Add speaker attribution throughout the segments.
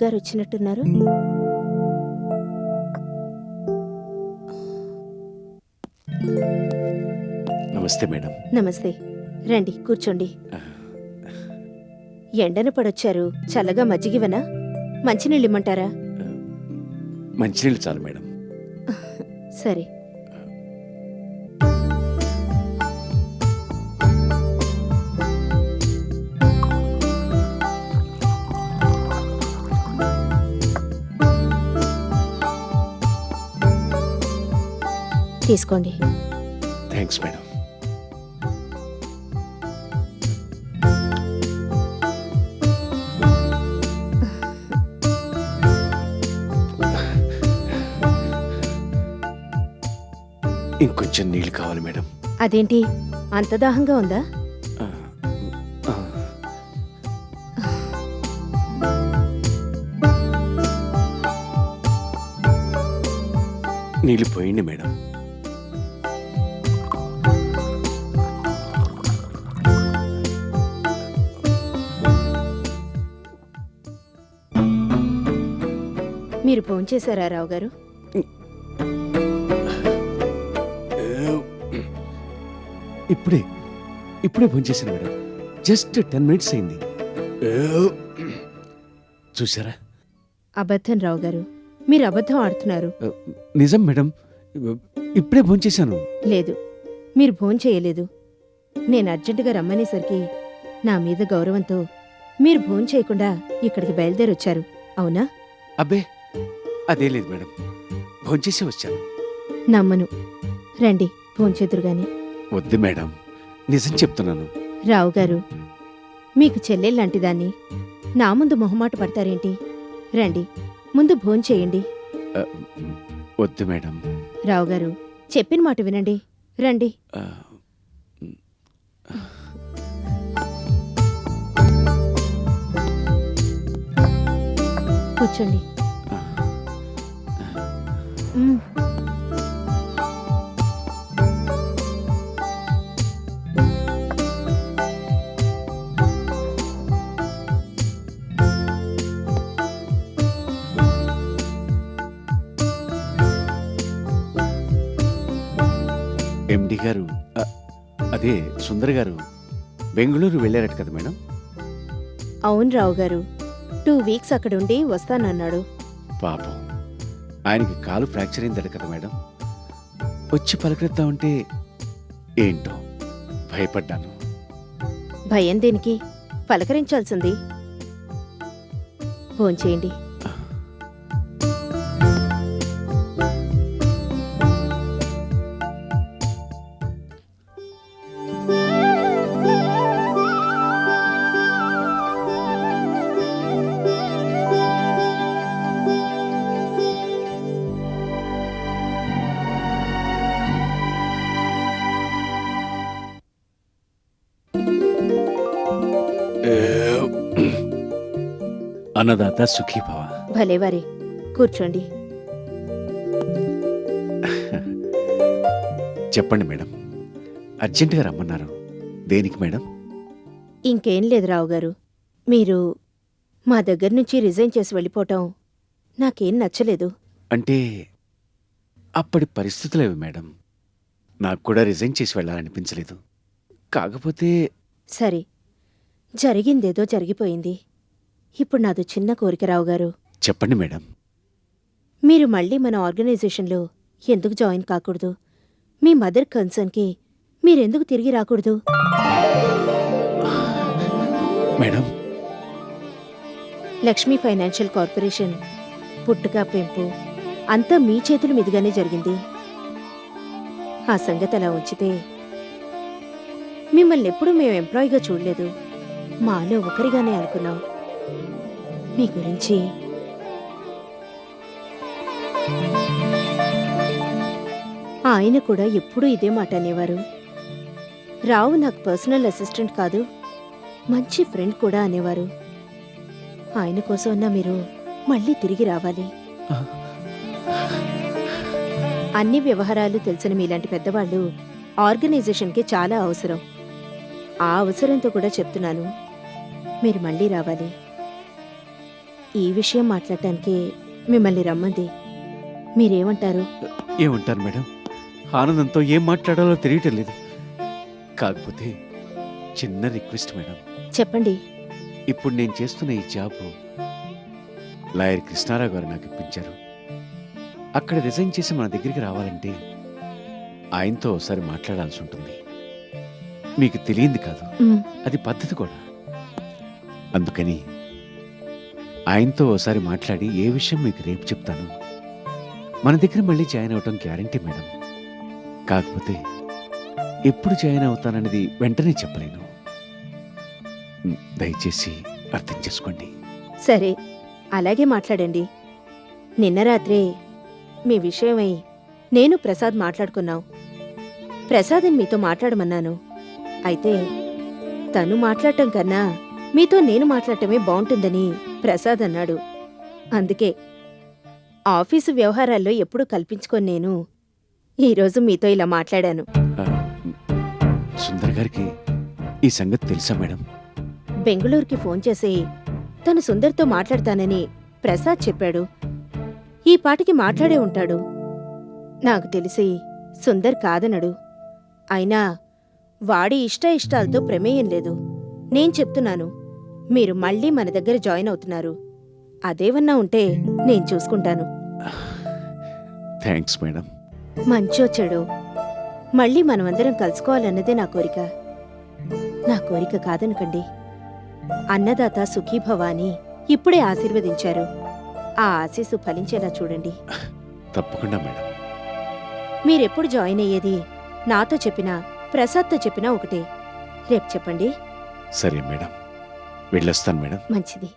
Speaker 1: గారు వచ్చినట్టున్నారు.
Speaker 2: నమస్తే మేడం.
Speaker 1: నమస్తే, రండి కూర్చోండి. ఎండన పడొచ్చారు, చల్లగా మజ్జిగివనా, మంచినీళ్ళు ఇమ్మంటారా?
Speaker 2: మంచినీళ్ళు చాలు మేడం.
Speaker 1: సరే. తీసుకోండి.
Speaker 2: Thanks madam. ఇంకొంచెం నీళ్ళు కావాలి మేడం.
Speaker 1: అదేంటి అంత దాహంగా ఉందా?
Speaker 2: ఆ, ఆ. నీళ్ళు పోయింది మేడం.
Speaker 1: మీరు భోంచేశారా రావు గారు?
Speaker 2: ఇప్పుడే భోంచేశాను మేడం. జస్ట్ 10 మినిట్స్ అయింది. చూసారా?
Speaker 1: అబద్ధం రావు గారు, మీరు అబద్ధం ఆడుతున్నారు.
Speaker 2: నిజం మేడం, ఇప్పుడే భోంచేశాను.
Speaker 1: లేదు, మీరు భోంచేయలేదు. నేను అర్జెంటుగా రమ్మనేసరికి నా మీద గౌరవంతో మీరు భోంచేయకుండా ఇక్కడికి బయలుదేరొచ్చారు, అవునా?
Speaker 2: అబ్బే అదే లేదు మేడం, భోంచేసి వచ్చాను.
Speaker 1: నమ్మను. రండి భోంచేదురుగాని.
Speaker 2: వద్దు మేడం, నిజం చెప్తున్నాను.
Speaker 1: రావు గారు, మీకు చెల్లెల్లాంటిదాన్ని నా ముందు మొహమాట పడతారేంటి? రండి, ముందు భోంచేయండి.
Speaker 2: ఆ, వద్దు మేడం.
Speaker 1: రావు గారు, చెప్పిన మాట వినండి, రండి.
Speaker 2: ఆ,
Speaker 1: కూర్చోండి.
Speaker 2: ఆ.
Speaker 1: మ్.
Speaker 2: ఎండి గారు, అదే సుందర్ గారు బెంగళూరు వెళ్ళారట కదా మేడం?
Speaker 1: అవును రావు గారు, 2 వీక్స్ అక్కడుండి వస్తానన్నాడు.
Speaker 2: పాపం, ఆయనకి కాలు ఫ్రాక్చర్ అయిందట కదా మేడం? వచ్చి పలకరిద్దామంటే ఏంటో భయపడ్డాను.
Speaker 1: భయం దేనికి? పలకరించాల్సింది. భోంచేయండి.
Speaker 2: అన్నదాత సుఖీభవ.
Speaker 1: భలేవారే, కూర్చోండి.
Speaker 2: చెప్పండి మేడం, అర్జెంటుగా రమ్మన్నారు. దేనికి మేడం?
Speaker 1: ఇంకేం లేదు రావు గారు, మీరు మా దగ్గర నుంచి రిజైన్ చేసి వెళ్ళిపోవటం నాకేం నచ్చలేదు.
Speaker 2: అంటే అప్పటి పరిస్థితులేవి మేడం. నాకు కూడా రిజైన్ చేసి వెళ్ళాలనిపించలేదు. కాకపోతే
Speaker 1: సరే, జరిగిందేదో జరిగిపోయింది. ఇప్పుడు నాదో చిన్న కోరిక రావు గారు.
Speaker 2: చెప్పండి మేడం.
Speaker 1: మీరు మళ్ళీ మన ఆర్గనైజేషన్లో ఎందుకు జాయిన్ కాకూడదు? మీ మదర్ కన్సర్న్కి మీరెందుకు తిరిగి రాకూడదు?
Speaker 2: మేడం,
Speaker 1: లక్ష్మీ ఫైనాన్షియల్ కార్పొరేషన్ పుట్టుక పెంపు అంతా మీ చేతుల మీదుగానే జరిగింది. ఆ సంగతి అలా ఉంచితే మిమ్మల్ని ఎప్పుడూ మేము ఎంప్లాయీగా చూడలేదు, మాలో ఒకరిగానే అనుకున్నాం. మీ గురించి ఆయన కూడా ఎప్పుడూ ఇదే మాట అనేవారు. రావు నాకు పర్సనల్ అసిస్టెంట్ కాదు, మంచి ఫ్రెండ్ కూడా అనేవారు. ఆయన కోసం అన్నా మీరు మళ్ళీ తిరిగి రావాలి. అన్ని వ్యవహారాలు తెలిసిన మీలాంటి పెద్దవాళ్ళు ఆర్గనైజేషన్కి చాలా అవసరం. ఆ అవసరంతో కూడా చెప్తున్నాను, మీరు మళ్ళీ రావాలి. ఈ విషయం మాట్లాడటానికి మిమ్మల్ని రమ్మంది. మీరేమంటారు?
Speaker 2: ఏమంటారు మేడం, ఆనందంతో ఏం మాట్లాడాలో తెలియటం లేదు. కాకపోతే చిన్న రిక్వెస్ట్ మేడం.
Speaker 1: చెప్పండి.
Speaker 2: ఇప్పుడు నేను చేస్తున్న ఈ జాబు లాయర్ కృష్ణారావు గారు నాకు ఇప్పించారు. అక్కడ రిజైన్ చేసి మన దగ్గరికి రావాలంటే ఆయనతో ఒకసారి మాట్లాడాల్సి ఉంటుంది. మీకు తెలియంది కాదు,
Speaker 1: మ్,
Speaker 2: అది పద్ధతి కూడా. అందుకని ఆయనతో ఒకసారి మాట్లాడి ఏ విషయం మీకు రేపు చెప్తాను. మన దగ్గర మళ్ళీ జాయిన్ అవటం గ్యారంటీ మేడం. కాకపోతే ఎప్పుడు జాయిన్ అవుతాననేది వెంటనే చెప్పలేను. దయచేసి అర్థం చేసుకోండి.
Speaker 1: సరే, అలాగే మాట్లాడండి. నిన్న రాత్రే మీ విషయమై నేను ప్రసాద్ మాట్లాడుకున్నాం. ప్రసాద్ని మీతో మాట్లాడమన్నాను. అయితే తను మాట్లాడటం కన్నా మీతో నేను మాట్లాడటమే బావుంటుందని ప్రసాద్ అన్నాడు. అందుకే ఆఫీసు వ్యవహారాల్లో ఎప్పుడూ కల్పించుకొని నేను ఈరోజు మీతో ఇలా మాట్లాడాను.
Speaker 2: ఆ, సుందర్ గారికి ఈ సంగతి తెలుసా మేడం?
Speaker 1: బెంగుళూరుకి ఫోన్ చేసి తను సుందర్తో మాట్లాడతానని ప్రసాద్ చెప్పాడు. ఈ పాటికి మాట్లాడే ఉంటాడు. నాకు తెలిసి సుందర్ కాదనడు. అయినా వాడి ఇష్టాలతో ప్రమేయం లేదు. నేను చెప్తున్నాను, మీరు మళ్ళీ మన దగ్గర జాయిన్ అవుతున్నారు. అదేవన్నా ఉంటే నేను చూసుకుంటాను.
Speaker 2: Thanks madam.
Speaker 1: మంచో చెడో మళ్ళీ మనమందరం కలుసుకోవాలన్నదే నా కోరిక. నా కోరిక కాదనకండి. అన్నదాత సుఖీభవ అని ఇప్పుడే ఆశీర్వదించారు. ఆ ఆశీస్సు ఫలించేలా చూడండి.
Speaker 2: తప్పకుండా మేడం.
Speaker 1: మీరెప్పుడు జాయిన్ అయ్యేది నాతో చెప్పినా ప్రసాద్తో చెప్పినా ఒకటే. రేపు చెప్పండి.
Speaker 2: సరే మేడం, వెళ్ళొస్తాను మేడం.
Speaker 1: మంచిది.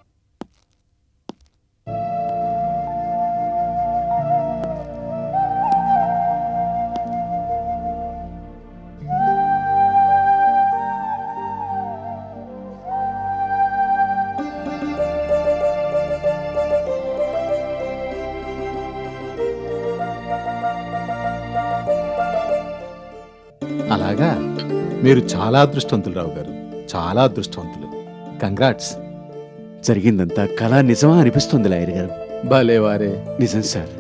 Speaker 3: అలాగా, మీరు చాలా అదృష్టవంతులు రావు గారు, చాలా అదృష్టవంతులు. కంగ్రాట్స్.
Speaker 2: జరిగిందంతా కళా నిజమా అనిపిస్తుంది లాయర్ గారు.
Speaker 3: భలేవారే.
Speaker 2: నిజం సార్.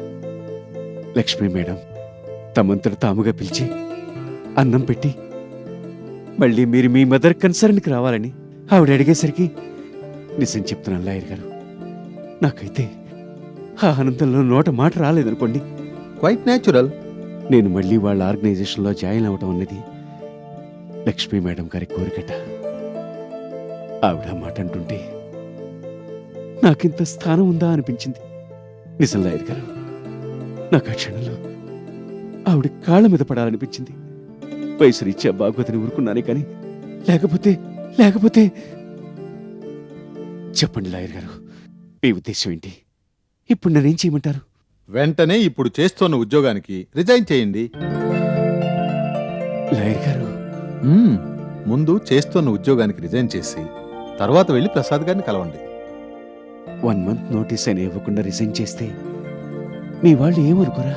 Speaker 2: లక్ష్మి మేడం తమంతట తాముగా పిలిచి అన్నం పెట్టి మళ్ళీ మీరు మీ మదర్ కన్సర్న్కి రావాలని ఆవిడ అడిగేసరికి నిజం చెప్తున్నాను లాయర్ గారు. నాకైతే ఆ ఆనందంలో నోట మాట రాలేదనుకోండి.
Speaker 3: Quite natural.
Speaker 2: నేను మళ్ళీ వాళ్ళ ఆర్గనైజేషన్లో జాయిన్ అవ్వటం అన్నది లక్ష్మీ మేడం గారి కోరికట. ఆవిడ మాట అంటుంటే నాకింత స్థానం ఉందా అనిపించింది. నిజం లాయర్ గారు, నాకు ఆ క్షణంలో ఆవిడ కాళ్ళ మీద పడాలనిపించింది. వయసు రీత్యా బాగోదని ఊరుకున్నానే కానీ లేకపోతే చెప్పండి లాయర్ గారు, మీ ఉద్దేశం ఏంటి? ఇప్పుడు నన్నేం చేయమంటారు?
Speaker 3: వెంటనే ఇప్పుడు చేస్తున్న ఉద్యోగానికి రిజైన్ చేయండి.
Speaker 2: లాయర్ గారు,
Speaker 3: ముందు చేస్తున్న ఉద్యోగానికి రిజైన్ చేసి తర్వాత వెళ్ళి ప్రసాద్ గారిని కలవండి.
Speaker 2: 1 month నోటీస్ అయినా ఇవ్వకుండా రిజైన్ చేస్తే మీ వాళ్ళు ఏమనుకోరా?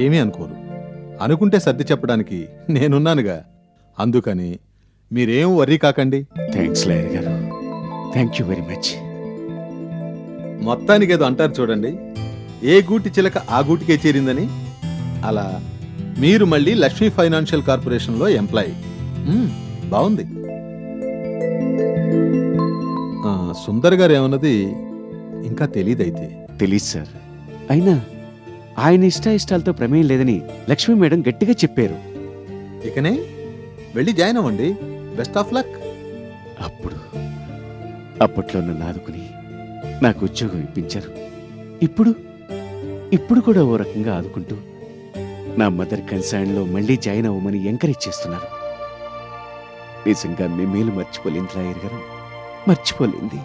Speaker 3: ఏమీ అనుకోరు. అనుకుంటే సర్ది చెప్పడానికి నేనున్నానుగా. అందుకని మీరేం వర్రీ కాకండి.
Speaker 2: థ్యాంక్స్ లాయర్ గారు, థ్యాంక్ యూ వెరీ మచ్.
Speaker 3: మొత్తానికి ఏదో అంటారు చూడండి, ఏ గూటి చిలక ఆ గూటికే చేరిందని. అలా మీరు మళ్ళీ లక్ష్మీ ఫైనాన్షియల్ కార్పొరేషన్లో ఎంప్లాయీ. బాగుంది. సుందర్ గారు ఏమన్నది ఇంకా తెలీదైతే.
Speaker 2: తెలీదు సార్. అయినా ఆయన ఇష్టాలతో ప్రమేయం లేదని లక్ష్మీ మేడం గట్టిగా చెప్పారు.
Speaker 3: ఇకనే వెళ్ళి జాయిన్ అవ్వండి. Best of luck.
Speaker 2: అప్పట్లో నన్ను ఆదుకుని నాకు ఉద్యోగం ఇప్పించారు. ఇప్పుడు కూడా ఓ రకంగా ఆదుకుంటూ నా మదర్ కన్సర్న్లో మళ్ళీ జాయిన్ అవ్వమని ఎంకరేజ్ చేస్తున్నారు. నిజంగా మీ మేలు మర్చిపోలేంది లాయర్ గారు, మర్చిపోలేంది.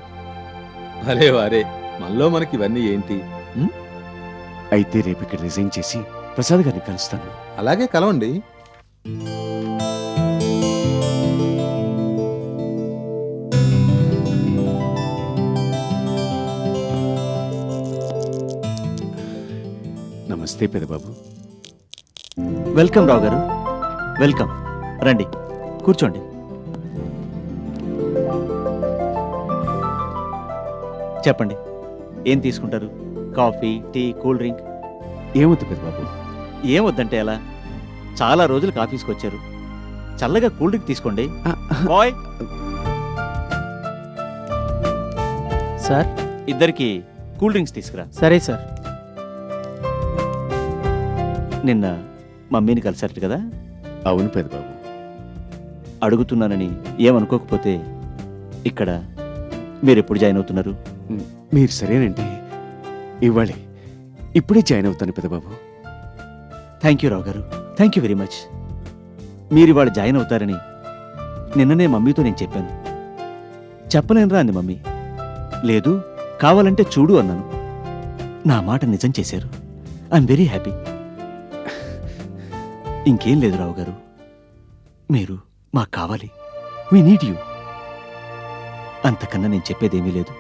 Speaker 3: భలే వారే, మనలో మనకి ఇవన్నీ ఏంటి?
Speaker 2: అయితే రేపు ఇక్కడ రిజైన్ చేసి ప్రసాద్ గారిని కలుస్తాను.
Speaker 3: అలాగే కలవండి.
Speaker 2: నమస్తే పెదబాబు.
Speaker 4: వెల్కమ్ రావు గారు, వెల్కమ్. రండి, కూర్చోండి. చెప్పండి, ఏం తీసుకుంటారు? Coffee, tea, cool drink?
Speaker 2: ఏమొద్దు పెద్దబాబు.
Speaker 4: ఏం వద్దంటే ఎలా? చాలా రోజులకు ఆఫీస్కి వచ్చారు, చల్లగా కూల్ డ్రింక్ తీసుకోండి.
Speaker 2: ఆ,
Speaker 4: బాయ్,
Speaker 5: సార్.
Speaker 4: ఇద్దరికి కూల్ డ్రింక్స్ తీసుకురా.
Speaker 5: సరే సార్.
Speaker 4: నిన్న మమ్మీని కలిసారట కదా?
Speaker 2: అవును పెద్దబాబు.
Speaker 4: అడుగుతున్నానని ఏమనుకోకపోతే ఇక్కడ మీరెప్పుడు జాయిన్ అవుతున్నారు?
Speaker 2: మీరు సరేనంటే ఇవ్వాలి, ఇప్పుడే జాయిన్ అవుతాను పెద్దబాబు.
Speaker 4: థ్యాంక్ యూ రావు గారు, థ్యాంక్ యూ వెరీ మచ్. మీరు ఇవాళ జాయిన్ అవుతారని నిన్ననే మమ్మీతో నేను చెప్పాను. చెప్పలేనురా అంది మమ్మీ. లేదు, కావాలంటే చూడు అన్నాను. నా మాట నిజం చేశారు. I'm very happy. ఇంకేం లేదు రావు గారు, మీరు మాకు కావాలి. We need you. అంతకన్నా నేను చెప్పేదేమీ లేదు.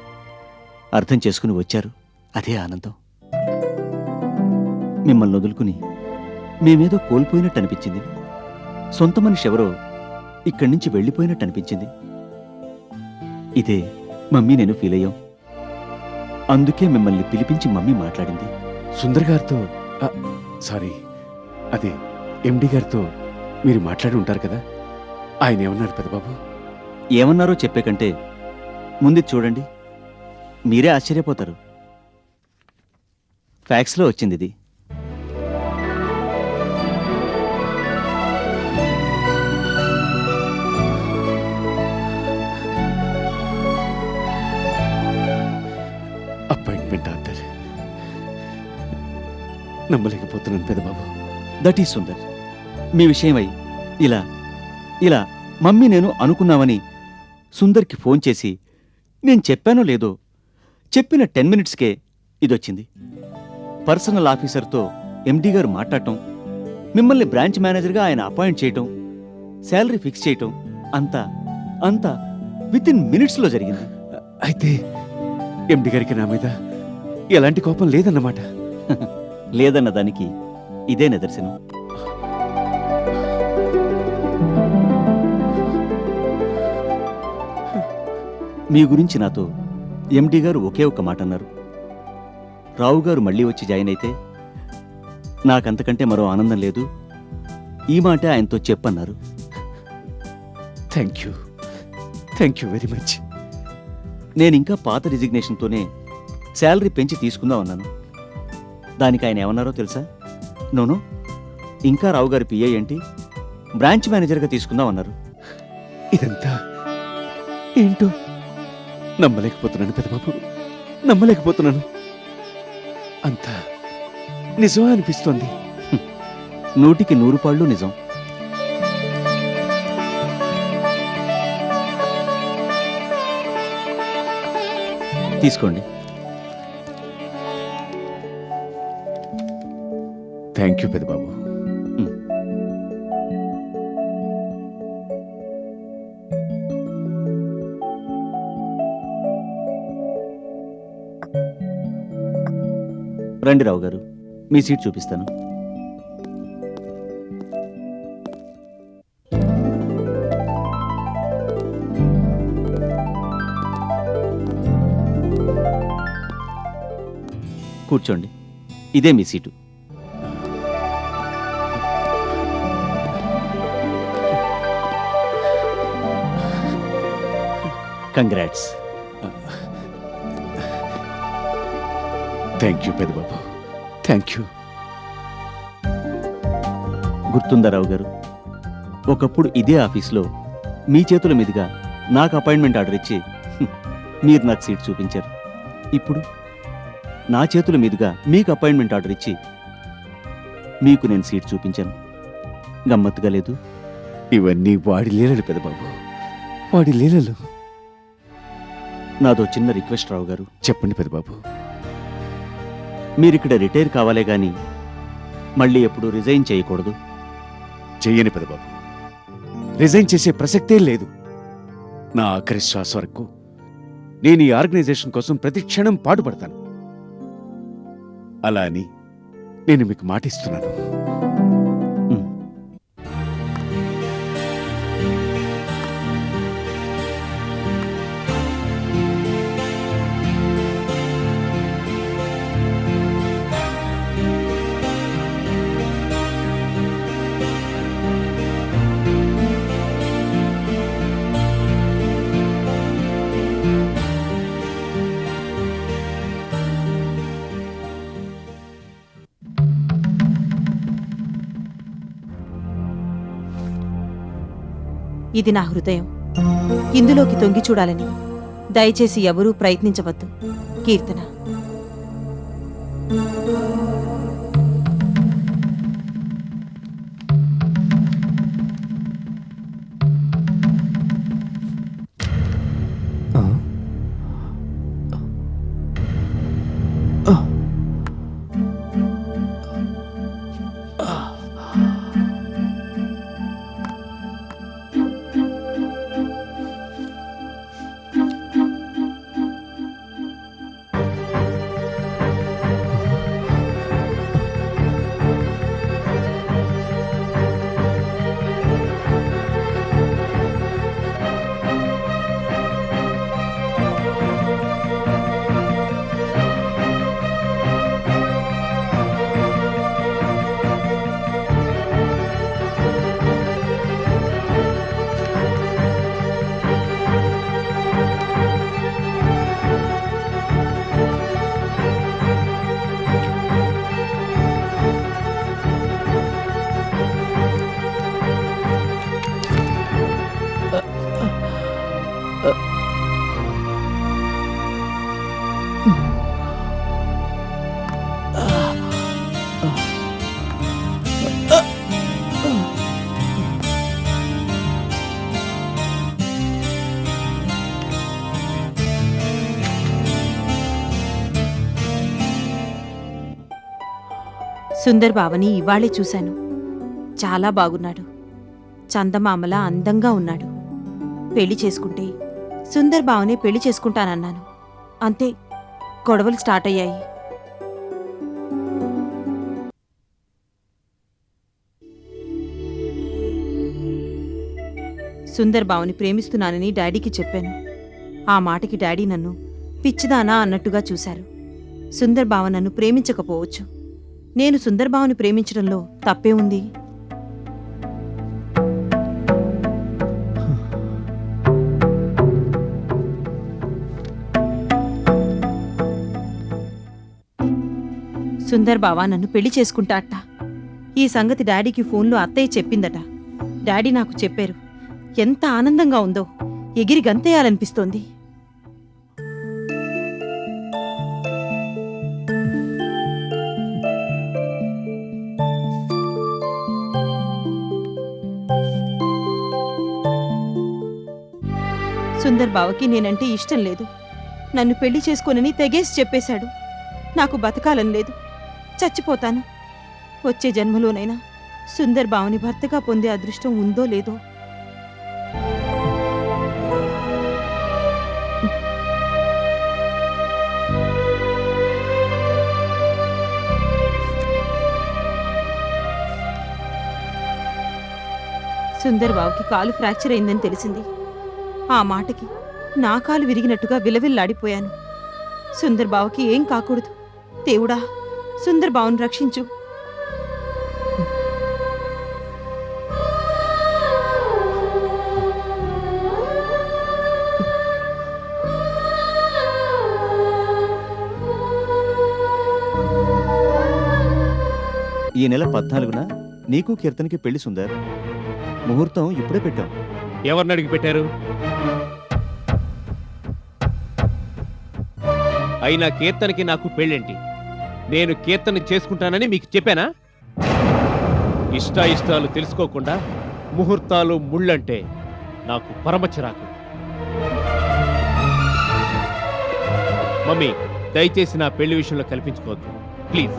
Speaker 4: అర్థం చేసుకుని వచ్చారు, అదే ఆనందం. మిమ్మల్ని వదులుకుని మేమేదో కోల్పోయినట్టు అనిపించింది. సొంత మనిషి ఎవరో ఇక్కడి నుంచి వెళ్ళిపోయినట్టు అనిపించింది. ఇదే మమ్మీ నేను ఫీల్ అయ్యాం. అందుకే మిమ్మల్ని పిలిపించి మమ్మీ మాట్లాడింది.
Speaker 2: సుందర్ గారితో సారీ, అదే ఎండి గారితో మీరు మాట్లాడి ఉంటారు కదా, ఆయన ఏమన్నారు పెద్దబాబు?
Speaker 4: ఏమన్నారో చెప్పే కంటే ముందు చూడండి, మీరే ఆశ్చర్యపోతారు. ఫ్యాక్స్లో వచ్చింది ఇది.
Speaker 2: Appointment order. నమ్మలేకపోతున్నాను పెద్దబాబు.
Speaker 4: That is Sundar. మీ విషయమై ఇలా ఇలా మమ్మీ నేను అనుకున్నామని సుందర్కి ఫోన్ చేసి నేను చెప్పానో లేదో చెప్పిన 10 మినిట్స్కే ఇదొచ్చింది. పర్సనల్ ఆఫీసర్తో ఎండీ గారు మాట్లాడటం, మిమ్మల్ని బ్రాంచ్ మేనేజర్గా ఆయన అపాయింట్ చేయటం, శాలరీ ఫిక్స్ చేయటం, అంతా అంతా వితిన్ మినిట్స్లో జరిగింది.
Speaker 2: అయితే ఎండి గారికి నా మీద ఎలాంటి కోపం లేదన్నమాట.
Speaker 4: లేదన్న దానికి ఇదే నిదర్శనం. మీ గురించి నాతో ఎండీ గారు ఒకే ఒక్క మాట అన్నారు. రావు గారు మళ్ళీ వచ్చి జాయిన్ అయితే నాకంతకంటే మరో ఆనందం లేదు, ఈ మాటే ఆయనతో చెప్పన్నారు.
Speaker 2: Thank you very much.
Speaker 4: నేనింకా పాత రిజిగ్నేషన్తోనే శాలరీ పెంచి తీసుకుందాం అన్నాను. దానికి ఆయన ఏమన్నారో తెలుసా? నోనో, ఇంకా రావు గారి పిఏ ఏంటి, బ్రాంచ్ మేనేజర్గా తీసుకుందాం అన్నారు.
Speaker 2: ఇదంతా ఏంటో నమ్మలేకపోతున్నాను పెద్దబాబు, నమ్మలేకపోతున్నాను. అంతా నిజమా అనిపిస్తోంది.
Speaker 4: 100కి 100 పాళ్ళు నిజం. తీసుకోండి.
Speaker 2: థ్యాంక్ యూ పెద్దబాబు.
Speaker 4: రండి రావు గారు, మీ సీట్ చూపిస్తాను. కూర్చోండి, ఇదే మీ సీటు. కంగ్రాట్స్.
Speaker 2: థ్యాంక్ యూ పెద్దబాబు, థ్యాంక్ యూ.
Speaker 4: గుర్తుందా రావు గారు, ఒకప్పుడు ఇదే ఆఫీస్లో మీ చేతుల మీదుగా నాకు అపాయింట్మెంట్ ఆర్డర్ ఇచ్చి మీరు నాకు సీట్ చూపించారు. ఇప్పుడు నా చేతుల మీదుగా మీకు అపాయింట్మెంట్ ఆర్డర్ ఇచ్చి మీకు నేను సీట్ చూపించాను. గమ్మత్తుగా లేదు?
Speaker 2: ఇవన్నీ వాడి లీలలు పెద్దబాబు, వాడి లీలలు.
Speaker 4: నాదో చిన్న రిక్వెస్ట్ రావు గారు.
Speaker 2: చెప్పండి పెద్దబాబు.
Speaker 4: మీరిక్కడ రిటైర్ కావాలే గాని మళ్ళీ ఎప్పుడు రిజైన్ చేయకూడదు.
Speaker 2: చెయ్యని పెద్దబాబు, రిజైన్ చేసే ప్రసక్తే లేదు. నా ఆఖరి శ్వాస వరకు నేను ఈ ఆర్గనైజేషన్ కోసం ప్రతి క్షణం పాటుపడతాను. అలా అని నేను మీకు మాట ఇస్తున్నాను.
Speaker 6: ఇది నా హృదయం. ఇందులోకి తొంగి చూడాలని దయచేసి ఎవరూ ప్రయత్నించవద్దు. కీర్తన. సుందర్ బావని ఇవాళే చూశాను. చాలా బాగున్నాడు. చందమామలా అందంగా ఉన్నాడు. పెళ్లి చేసుకుంటే సుందర్ బావనే పెళ్లి చేసుకుంటానన్నాను. అంతే, గొడవలు స్టార్ట్ అయ్యాయి. సుందర్ బావని ప్రేమిస్తున్నానని డాడీకి చెప్పాను. ఆ మాటకి డాడీ నన్ను పిచ్చిదానా అన్నట్టుగా చూశారు. సుందర్ బావ నన్ను ప్రేమించకపోవచ్చు. నేను సుందర్ బావని ప్రేమించడంలో తప్పే ఉంది? సుందర్ బావ నన్ను పెళ్లి చేసుకుంటాట. ఈ సంగతి డాడీకి ఫోన్లో అత్తయ్య చెప్పిందట. డాడీ నాకు చెప్పారు. ఎంత ఆనందంగా ఉందో, ఎగిరి గంతేయాలనిపిస్తోంది. సుందర్ బావకి నేనంటే ఇష్టం లేదు. నన్ను పెళ్లి చేసుకోనని తెగేసి చెప్పేశాడు. నాకు బతకాలని లేదు. చచ్చిపోతాను. వచ్చే జన్మలోనైనా సుందర్ బావని భర్తగా పొందే అదృష్టం ఉందో లేదో. సుందర్ బావుకి కాలు ఫ్రాక్చర్ అయిందని తెలిసింది. ఆ మాటకి నా కాలు విరిగినట్టుగా విలవిల్లాడిపోయాను. సుందర్ బావుకి ఏం కాకూడదు. దేవుడా, సుందర్ బావును రక్షించు.
Speaker 4: ఈ నెల 14న నీకు కీర్తనకి పెళ్లి సుందర్. ముహూర్తం ఇప్పుడే పెట్టాం.
Speaker 7: ఎవరిని అడిగి పెట్టారు? అయినా కీర్తనకి నాకు పెళ్ళేంటి? నేను కీర్తన చేసుకుంటానని మీకు చెప్పానా? ఇష్టాయిష్టాలు తెలుసుకోకుండా ముహూర్తాలు ముళ్ళంటే నాకు పరమచిరాకు. మమ్మీ, దయచేసి నా పెళ్లి విషయంలో కల్పించుకోవద్దు ప్లీజ్.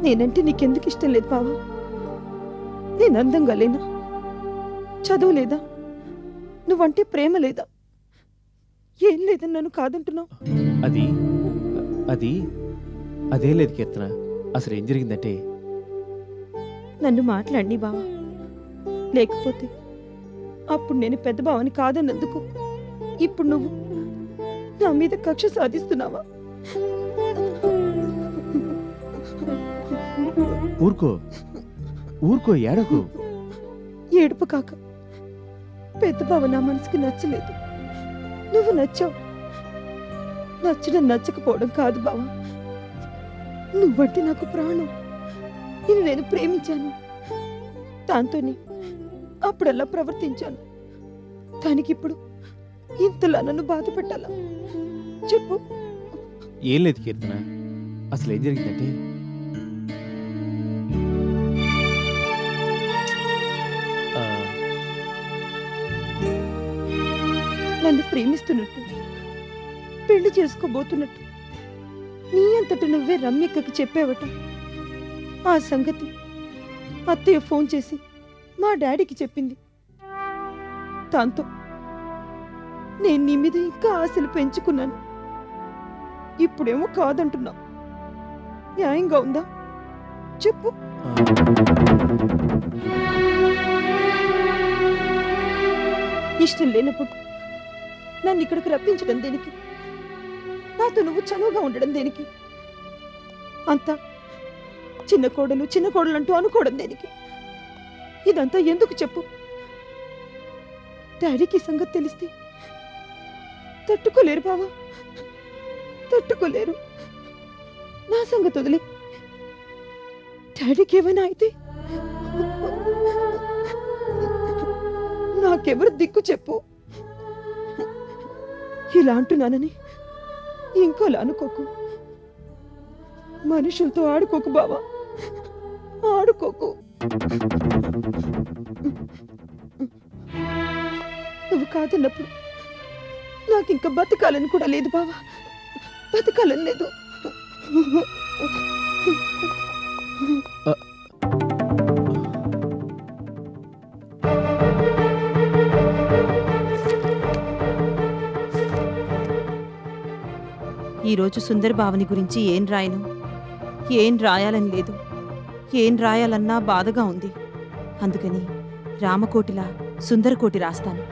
Speaker 6: నేనంటే నీకెందుకు ఇష్టం లేదు బావా? నేను అందంగా లేనా? చదువు లేదా? నువ్వంటే ప్రేమ లేదా? ఏం లేదని నన్ను కాదంటున్నావు.
Speaker 7: అది అది అదేం లేదు కీర్తన. అసలు ఏం జరిగిందంటే,
Speaker 6: నన్ను మాట్లాడి బావా. లేకపోతే అప్పుడు నేను పెద్ద బావని కాదన్నందుకు ఇప్పుడు నువ్వు నా మీద కక్ష సాధిస్తున్నావా?
Speaker 7: ఊరుకో ఊరుకో ఏడకు.
Speaker 6: ఏడుపు కాక పెద్ద బావ నా మనసుకి నచ్చలేదు, నువ్వు నచ్చావు. నచ్చడం నచ్చకపోవడం కాదు బావ, నువ్వంటే నాకు ప్రాణం. నేను ప్రేమించాను, దాంతోనే అప్పుడల్లా ప్రవర్తించాను. దానికిప్పుడు ఇంతలా నన్ను బాధ పెట్టాలా చెప్పు?
Speaker 7: ఏం లేదు కీర్తన, అసలు ఏం జరిగిందంటే ఆ,
Speaker 6: నన్ను ప్రేమిస్తున్నట్టు, పెళ్లి చేసుకోబోతున్నట్టు నీ అంతట నువ్వే రమ్యక్కకి చెప్పావట. ఆ సంగతి అత్తయ్య ఫోన్ చేసి మా డాడీకి చెప్పింది. దాంతో నేను నీ మీద ఇంకా ఆశలు పెంచుకున్నాను. ఇప్పుడేమో కాదంటున్నా. న్యాయంగా ఉందా చెప్పు?
Speaker 7: ఆ,
Speaker 6: ఇష్టం లేనప్పుడు నన్ను ఇక్కడికి రప్పించడం దేనికి? నాతో నువ్వు చనువుగా ఉండడం దేనికి? అంతా చిన్న కోడలు అంటూ అనుకోవడం దేనికి? ఇదంతా ఎందుకు చెప్పు? డాడీకి ఈ సంగతి తెలిస్తే తట్టుకోలేరు బావా, తట్టుకోలేరు. నా సంగతి వదిలే, డాడీకి ఏమైనా అయితే నాకెవరు దిక్కు చెప్పు? ఇలా అంటున్నానని ఇంకోలా అనుకోకు. మనుషులతో ఆడుకోకు బావా, ఆడుకోకు. నువ్వు కాదన్నప్పుడు నాకు ఇంకా బతకాలని కూడా లేదు బావా, బతకాలని లేదు. ఈరోజు సుందర్ బావని గురించి ఏం రాయను, ఏం రాయాలని లేదు. ఏం రాయాలన్నా బాధగా ఉంది. అందుకని రామకోటిలా సుందరకోటి రాస్తాను.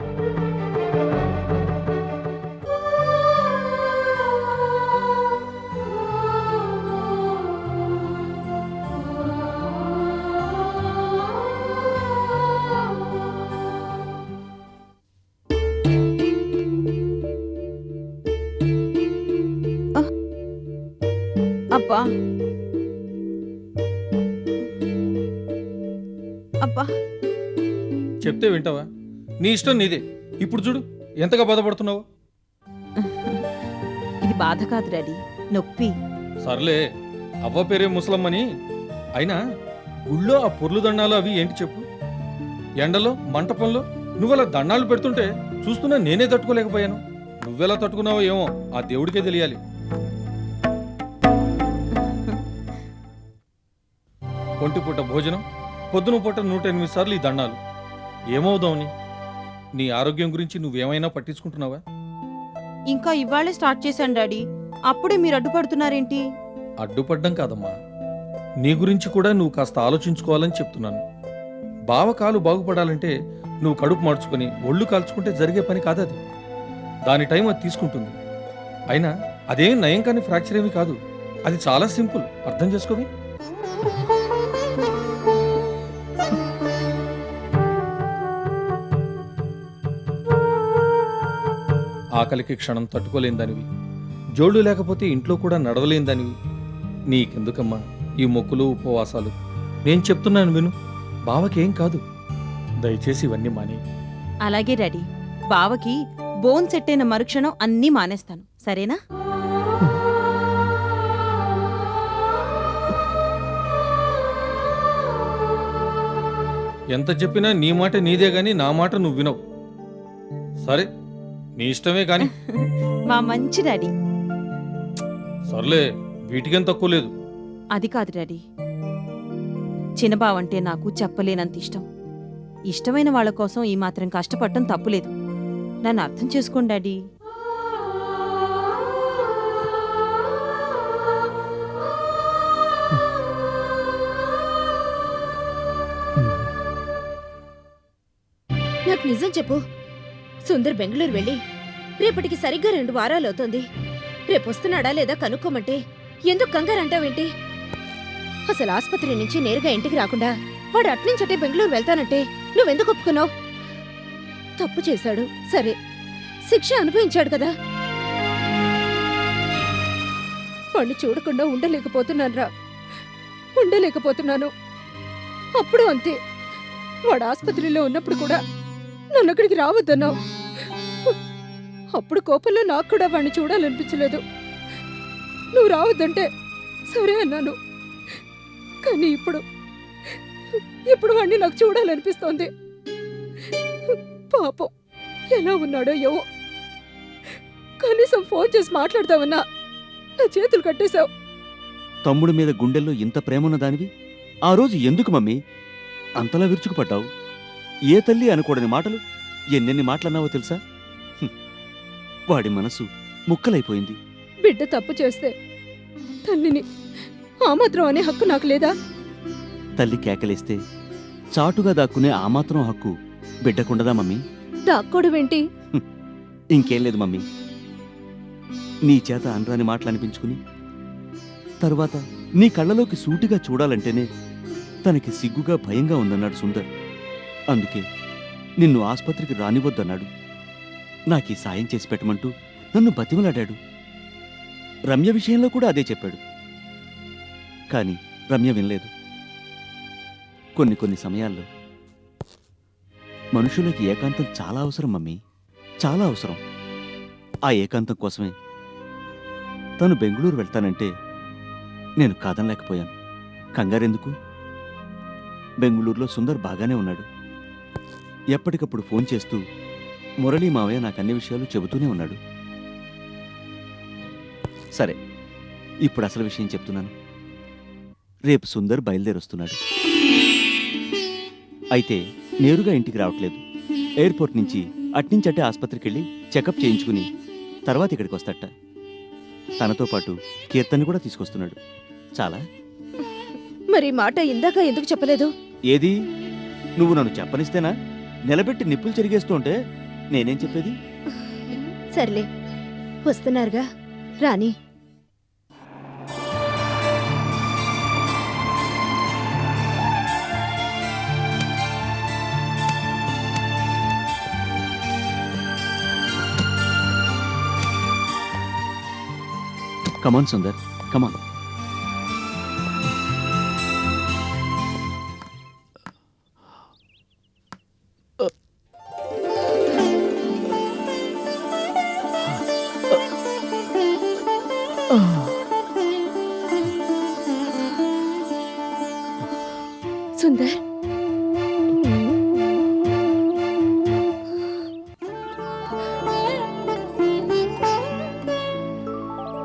Speaker 6: అబ్బా అబ్బా,
Speaker 8: చెప్తే వింటావా? నీ ఇష్టం నీదే. ఇప్పుడు చూడు ఎంతగా బాధపడుతున్నావు.
Speaker 6: ఇది బాధ కాదు డాడీ, నొప్పి.
Speaker 8: సర్లే, అవ్వ పేరే ముసలమ్మని. అయినా గుళ్ళో ఆ పొర్లు దండాలు అవి ఏంటి చెప్పు? ఎండలో మంటపంలో నువ్వలా దండాలు పెడుతుంటే చూస్తున్నా నేనే తట్టుకోలేకపోయాను. నువ్వెలా తట్టుకున్నావో ఏమో ఆ దేవుడికే తెలియాలి. ఒంటిపూట భోజనం, పొద్దున పూట 108 సార్లు ఈ దండాలు. ఏమవుదావుని? నీ ఆరోగ్యం గురించి నువ్వేమైనా పట్టించుకుంటున్నావా?
Speaker 6: ఇంకా ఇవాళే స్టార్ట్ చేశాను డాడీ, అప్పుడే మీరు అడ్డుపడుతున్నారేంటి?
Speaker 8: అడ్డుపడ్డం కాదమ్మా, నీ గురించి కూడా నువ్వు కాస్త ఆలోచించుకోవాలని చెప్తున్నాను. బావ కాలు బాగుపడాలంటే నువ్వు కడుపు మార్చుకొని ఒళ్ళు కాల్చుకుంటే జరిగే పని కాదది. దాని టైం అది తీసుకుంటుంది. అయినా అదేం నయం కాని ఫ్రాక్చర్ ఏమీ కాదు. అది చాలా సింపుల్, అర్థం చేసుకోవి. ఆకలికి క్షణం తట్టుకోలేందానివి, జోళ్ళు లేకపోతే ఇంట్లో కూడా నడవలేందానివి. నీకెందుకమ్మా ఈ మొక్కులు ఉపవాసాలు? నేను చెప్తున్నాను విను, బావకేం కాదు. దయచేసి ఇవన్నీ మానే.
Speaker 6: అలాగే డాడీ, బావకి బోన్ సెట్ అయిన మరుక్షణం అన్నీ మానేస్తాను, సరేనా?
Speaker 8: ఎంత చెప్పినా నీ మాట నీదే గాని నా మాట నువ్వు వినవు. సరే, నీ ఇష్టమే కాని.
Speaker 6: మా మంచి డాడీ.
Speaker 8: సర్లే, వీటికేం తక్కువ లేదు.
Speaker 6: అది కాదు డాడీ, చిన్నబావంటే నాకు చెప్పలేనంత ఇష్టం. ఇష్టమైన వాళ్ళ కోసం ఈ మాత్రం కష్టపడటం తప్పులేదు. నన్ను అర్థం చేసుకోండి డాడీ.
Speaker 1: నాకు నిజం చెప్పు, సుందర్ బెంగళూరు వెళ్ళి రేపటికి సరిగ్గా 2 వారాలు అవుతోంది. రేపు వస్తున్నాడా లేదా కనుక్కోమంటే ఎందుకు కంగారు అంటావేంటి? అసలు ఆసుపత్రి నుంచి నేరుగా ఇంటికి రాకుండా వాడు అట్నుంచటే బెంగళూరు వెళ్తానంటే నువ్వెందుకు ఒప్పుకున్నావు? తప్పు చేశాడు, సరే, శిక్ష అనుభవించాడు కదా. వాణ్ణి చూడకుండా ఉండలేకపోతున్నాను. అప్పుడు అంతే, వాడు ఆసుపత్రిలో ఉన్నప్పుడు కూడా నన్ను అక్కడికి రావద్దన్నావు. అప్పుడు కోపంలో నాకు కూడా వాణ్ణి చూడాలనిపించలేదు. నువ్వు రావద్దంటే సరే అన్నాను. కానీ ఇప్పుడు వాణ్ణి నాకు చూడాలనిపిస్తోంది. పాపం ఎలా ఉన్నాడో ఏవో. కనీసం ఫోన్ చేసి మాట్లాడతావన్నా నా చేతులు కట్టేశావు.
Speaker 4: తమ్ముడి మీద గుండెల్లో ఇంత ప్రేమన్న దానివి ఆ రోజు ఎందుకు మమ్మీ అంతలా విరుచుకుపడ్డావు? ఏ తల్లి అనకూడని మాటలు ఎన్నెన్ని మాటలన్నావో తెలుసా? వాడి మనసు ముక్కలైపోయింది.
Speaker 1: బిడ్డ తప్పు చేస్తే తల్లిని ఆ మాత్రం అనే హక్కు నాకు లేదా?
Speaker 4: తల్లి కేకలేస్తే చాటుగా దాక్కునే ఆ మాత్రం హక్కు బిడ్డకుండదా మమ్మీ?
Speaker 1: దాక్కోడువేంటి?
Speaker 4: ఇంకేం లేదు మమ్మీ. నీ చేత అనరాని మాటలు అనిపించుకుని తరువాత నీ కళ్ళలోకి సూటిగా చూడాలంటేనే తనకి సిగ్గుగా భయంగా ఉందన్నాడు సుందర్. అందుకే నిన్ను ఆస్పత్రికి రానివద్దన్నాడు. నాకీ సాయం చేసి పెట్టమంటూ నన్ను బతిమలాడాడు. రమ్య విషయంలో కూడా అదే చెప్పాడు. కాని రమ్య వినలేదు. కొన్ని సమయాల్లో మనుషులకి ఏకాంతం చాలా అవసరం మమ్మీ, చాలా అవసరం. ఆ ఏకాంతం కోసమే తను బెంగళూరు వెళ్తానంటే నేను కాదనలేకపోయాను. కంగారెందుకు? బెంగళూరులో సుందర్ బాగానే ఉన్నాడు. ఎప్పటికప్పుడు ఫోన్ చేస్తూ మురళీ మావయ్య నాకు అన్ని విషయాలు చెబుతూనే ఉన్నాడు. సరే, ఇప్పుడు అసలు విషయం చెప్తున్నాను. రేపు సుందర్ బయలుదేరొస్తున్నాడు. అయితే నేరుగా ఇంటికి రావట్లేదు. ఎయిర్పోర్ట్ నుంచి అట్నుంచటే ఆసుపత్రికి వెళ్ళి చెకప్ చేయించుకుని తర్వాత ఇక్కడికి వస్తట. తనతో పాటు కీర్తన్ని కూడా తీసుకొస్తున్నాడు. చాలా.
Speaker 1: మరి మాట ఇందాక ఎందుకు చెప్పలేదు?
Speaker 4: ఏది? నువ్వు నన్ను చెప్పనిస్తేనా? నిలబెట్టి నిప్పులు చెరిగేస్తుంటే నేనేం చెప్పేది?
Speaker 1: సర్లే, వస్తున్నారుగా, రాని.
Speaker 4: కమాన్ సుందర్, కమాన్.
Speaker 1: సుందర్,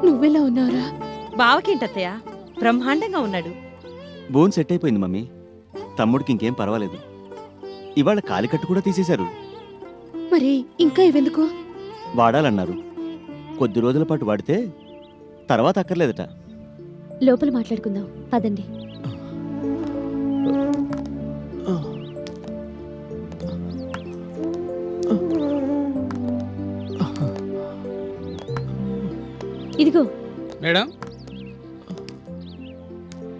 Speaker 1: నువ్వెలా ఉన్నావురా?
Speaker 6: బావకేంటత్తయ్య, బ్రహ్మాండంగా ఉన్నాడు.
Speaker 4: బోన్ సెట్ అయిపోయింది మమ్మీ. తమ్ముడికి ఇంకేం పర్వాలేదు. ఇవాళ కాలికట్టు కూడా తీసేశారు.
Speaker 1: మరి ఇంకా ఇవెందుకు?
Speaker 4: వాడాలన్నారు. కొద్ది రోజుల పాటు వాడితే తర్వాత అక్కర్లేదట.
Speaker 1: లోపల మాట్లాడుకుందాం, పదండి. ఇదిగో
Speaker 9: మేడం,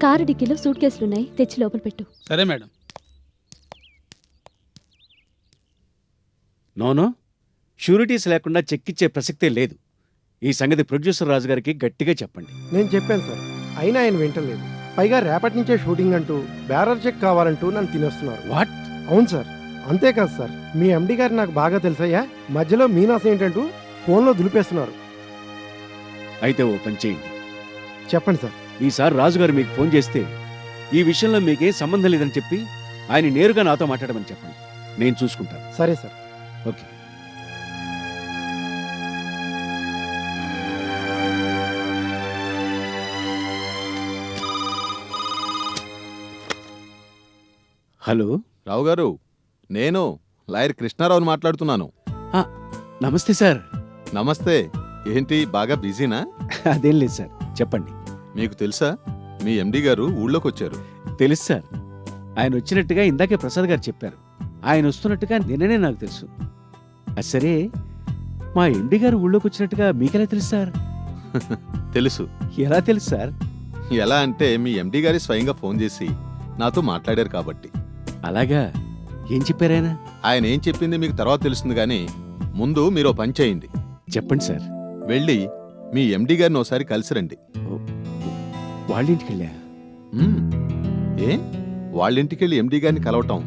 Speaker 1: కారు డిక్కీలో సూట్ కేసులున్నాయి, తెచ్చి లోపల పెట్టు.
Speaker 9: సరే మేడం.
Speaker 2: నోనో, షూరిటీస్ లేకుండా చెక్ ఇచ్చే ప్రసక్తే లేదు. ఈ సంగతి ప్రొడ్యూసర్ రాజు గారికి గట్టిగా చెప్పండి.
Speaker 10: నేను చెప్పాను సార్, అయినా ఆయన వింటలేదు. పైగా రేపటి నుంచే షూటింగ్ అంటూ బ్యారర్ చెక్ కావాలంటూ నన్ను తినేస్తున్నారు.
Speaker 2: వాట్?
Speaker 10: అవును సార్. అంతేకాదు సార్, మీ ఎండి గారు నాకు బాగా తెలుసయ్యా. మధ్యలో మీనాస్ ఏంటంటూ ఫోన్లో దులిపేస్తున్నారు.
Speaker 2: అయితే ఓ పని చేయండి.
Speaker 10: చెప్పండి సార్.
Speaker 2: ఈసారి రాజుగారు మీకు ఫోన్ చేస్తే ఈ విషయంలో మీకే సంబంధం లేదని చెప్పి ఆయన నేరుగా నాతో మాట్లాడమని చెప్పండి. నేను చూసుకుంటాను.
Speaker 10: సరే సార్.
Speaker 2: ఓకే. హలో
Speaker 3: రావు గారు, నేను లాయర్ కృష్ణారావుని మాట్లాడుతున్నాను.
Speaker 2: నమస్తే సార్.
Speaker 3: నమస్తే. ఏంటి, బాగా బిజీనా?
Speaker 2: అదేం లేదు సార్, చెప్పండి.
Speaker 3: మీకు తెలుసా, మీ ఎండి గారు ఊళ్ళోకి వచ్చారు.
Speaker 2: తెలుసు సార్. ఆయన వచ్చినట్టుగా ఇందాకే ప్రసాద్ గారు చెప్పారు. ఆయన వస్తున్నట్టుగా నిన్ననే నాకు తెలుసు. సరే, మా ఎండి గారు ఊళ్ళోకి వచ్చినట్టుగా మీకెలా తెలుసు సార్?
Speaker 3: తెలుసు.
Speaker 2: ఎలా తెలుసు సార్?
Speaker 3: ఎలా అంటే మీ ఎండి గారి స్వయంగా ఫోన్ చేసి నాతో మాట్లాడారు కాబట్టి.
Speaker 2: అలాగా? ఏం చెప్పారాయన?
Speaker 3: ఆయన ఏం చెప్పింది మీకు తర్వాత తెలుస్తుంది కానీ ముందు మీరు ఓ పని చేయండి.
Speaker 2: చెప్పండి సార్.
Speaker 3: వెళ్ళి మీ ఎండి గారిని ఒకసారి కలిసిరండి.
Speaker 2: వాళ్ళింటికి వెళ్ళా?
Speaker 3: మ్మ్. ఏ వాళ్ళింటికెళ్ళి ఎండి గారిని కలవటం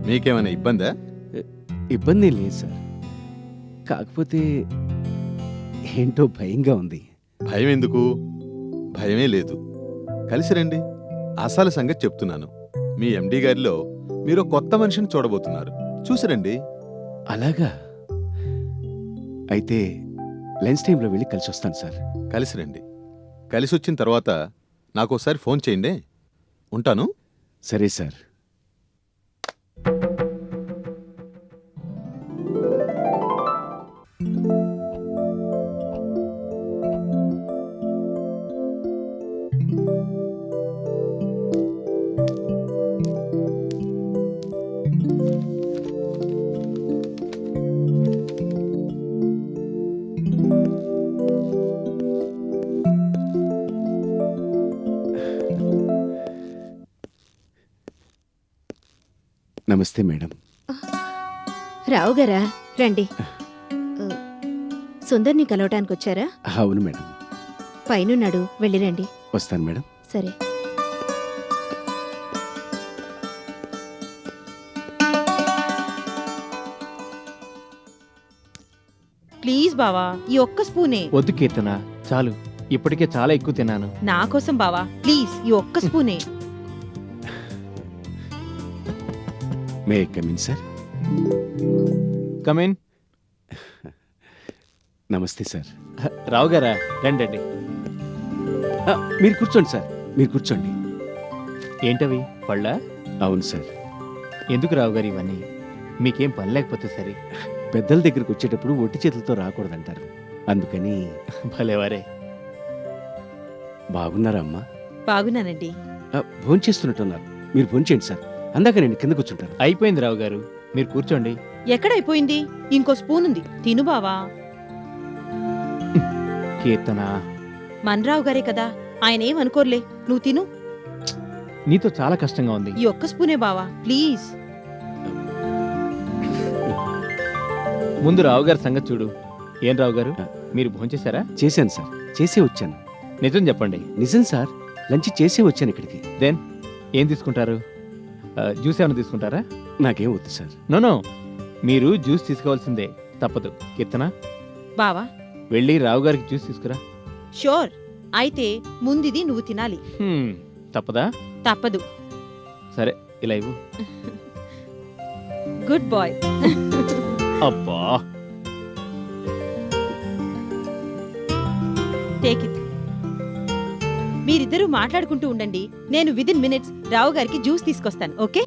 Speaker 3: మీకేమైనా ఇబ్బందా?
Speaker 2: ఇబ్బంది ఏం లేదు సార్. కాకపోతే ఏంటో భయంగా ఉంది.
Speaker 3: భయం ఎందుకు? భయమే లేదు. కలిసిరండి. అసలు సంగతి చెప్తున్నాను. మీ ఎండి గారిలో మీరు కొత్త మనిషిని చూడబోతున్నారు. చూసిరండి.
Speaker 2: అలాగా? అయితే లంచ్ టైంలో వెళ్ళి కలిసి వస్తాను సార్.
Speaker 3: కలిసిరండి. కలిసి వచ్చిన తర్వాత నాకోసారి ఫోన్ చేయండి. ఉంటాను.
Speaker 2: సరే సార్. నమస్తే మేడం.
Speaker 1: రావు గారా, రండి. సుందర్ని కలవటానికి వచ్చారా?
Speaker 2: అవును మేడం.
Speaker 1: పైనున్నాడు, వెళ్ళిరండి.
Speaker 2: వస్తాను మేడం.
Speaker 1: సరే.
Speaker 6: ప్లీజ్ బావా, ఈ ఒక్క స్పూనే.
Speaker 7: వద్దు కీర్తన, చాలు. ఇప్పటికే చాలా ఎక్కువ తిన్నాను.
Speaker 6: నా కోసం బావా, ప్లీజ్ ఈ ఒక్క స్పూనే.
Speaker 2: May come in sir?
Speaker 7: కమిన్.
Speaker 2: నమస్తే సార్.
Speaker 7: రావు గారా, రండి.
Speaker 2: మీరు కూర్చోండి సార్, మీరు కూర్చోండి.
Speaker 7: ఏంటవి, పళ్ళ?
Speaker 2: అవును సార్.
Speaker 7: ఎందుకు రావు గారు ఇవన్నీ? మీకేం పని లేకపోతే సరే.
Speaker 2: పెద్దల దగ్గరికి వచ్చేటప్పుడు ఒట్టి చేతులతో రాకూడదంటారు, అందుకని.
Speaker 7: భలేవారే.
Speaker 2: బాగున్నారా అమ్మా?
Speaker 6: బాగున్నానండి.
Speaker 2: భోంచేస్తున్నట్టున్నారు. మీరు భోంచేయండి సార్. అందాక నేను కింద కూర్చుంటాను.
Speaker 7: అయిపోయింది రావు గారు, మీరు కూర్చోండి.
Speaker 6: ఎక్కడైపోయింది? ఇంకో స్పూన్ ఉంది, తిను బావా.
Speaker 7: కీర్తన,
Speaker 6: మన్రావు గారే కదా, ఆయన ఏం అనుకోర్లే, నువ్వు తిను.
Speaker 7: నీతో చాలా కష్టంగా ఉంది.
Speaker 6: ఈ ఒక్క స్పూనే బావా, ప్లీజ్.
Speaker 7: ముందు రావు గారి సంగతి చూడు. ఏం రావు గారు, మీరు భోంచేశారా?
Speaker 2: చేశాను సార్, చేసే వచ్చాను.
Speaker 7: నిజం చెప్పండి.
Speaker 2: నిజం సార్, లంచ్ చేసే వచ్చాను ఇక్కడికి.
Speaker 7: దెన్ ఏం తీసుకుంటారు? జ్యూస్ ఏమైనా తీసుకుంటారా?
Speaker 2: నాకేం వద్దు సార్.
Speaker 7: నో, మీరు జ్యూస్ తీసుకోవాల్సిందే, తప్పదు. కీర్తన,
Speaker 6: బావా,
Speaker 7: వెళ్ళి రావు గారికి జ్యూస్ తీసుకురా.
Speaker 6: షూర్. అయితే ముందిది నువ్వు తినాలి.
Speaker 7: తప్పదా?
Speaker 6: తప్పదు.
Speaker 7: సరే, ఇలా ఇవ్వు.
Speaker 6: Good boy.
Speaker 7: అబ్బా,
Speaker 6: టేక్ ఇట్. మీరిద్దరూ మాట్లాడుకుంటూ ఉండండి, నేను విదిన్ మినిట్స్ రావు గారికి జ్యూస్ తీసుకొస్తాను. ఓకే?